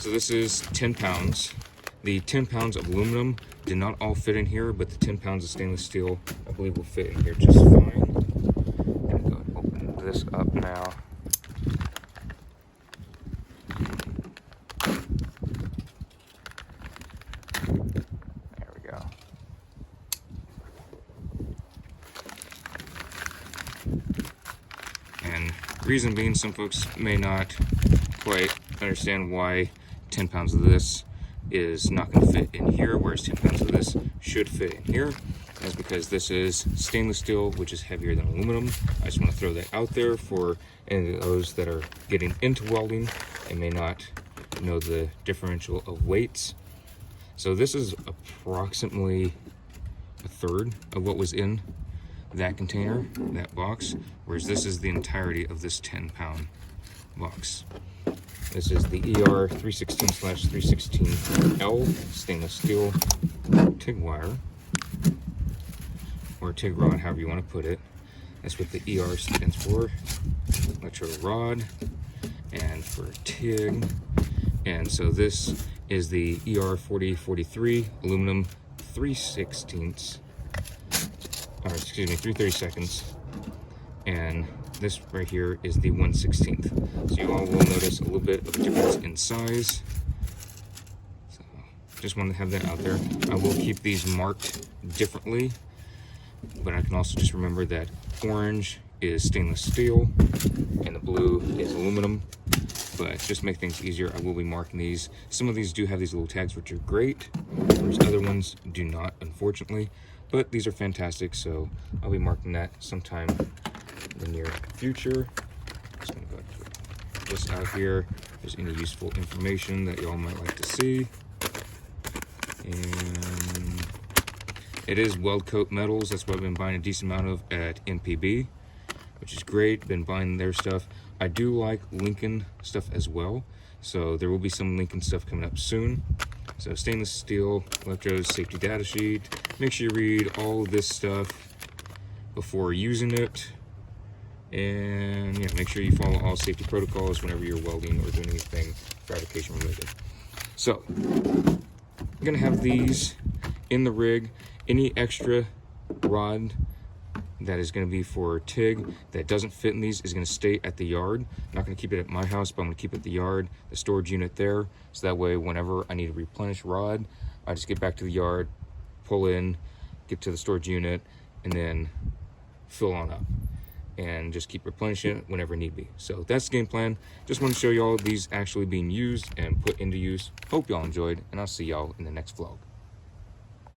So this is 10 pounds. The 10 pounds of aluminum did not all fit in here, but the 10 pounds of stainless steel, I believe, will fit in here just fine. I'm going to open this up now. There we go. And reason being, some folks may not quite understand why 10 pounds of this is not going to fit in here, whereas 10 pounds of this should fit in here. That's because this is stainless steel, which is heavier than aluminum. I just want to throw that out there for any of those that are getting into welding and may not know the differential of weights. So this is approximately a third of what was in that container, that box, whereas this is the entirety of this 10-pound box. This is the ER 316/316L stainless steel TIG wire, or TIG rod, however you want to put it. That's what the ER stands for, electrode rod, and for TIG. And so this is the ER 4043 aluminum 3/32, and this right here is the 1/16. So you all will notice a little bit of a difference in size. So just wanted to have that out there. I will keep these marked differently, but I can also just remember that orange is stainless steel and the blue is aluminum. But just to make things easier, I will be marking these. Some of these do have these little tags, which are great, whereas other ones do not, unfortunately. But these are fantastic, so I'll be marking that sometime in the near future. Just gonna go ahead and put this out here. If there's any useful information that y'all might like to see. And it is weld coat metals. That's what I've been buying a decent amount of at MPB, which is great. Been buying their stuff. I do like Lincoln stuff as well, so there will be some Lincoln stuff coming up soon. So stainless steel, electrodes, safety data sheet. Make sure you read all of this stuff before using it. And yeah, make sure you follow all safety protocols whenever you're welding or doing anything fabrication related. So I'm gonna have these in the rig. Any extra rod that is going to be for TIG that doesn't fit in these is going to stay at the yard. I'm not going to keep it at my house, but I'm going to keep it at the yard, the storage unit there, so that way whenever I need to replenish rod, I just get back to the yard, pull in, get to the storage unit, and then fill on up and just keep replenishing it whenever need be. So that's the game plan. Just want to show y'all these actually being used and put into use. Hope y'all enjoyed, and I'll see y'all in the next vlog.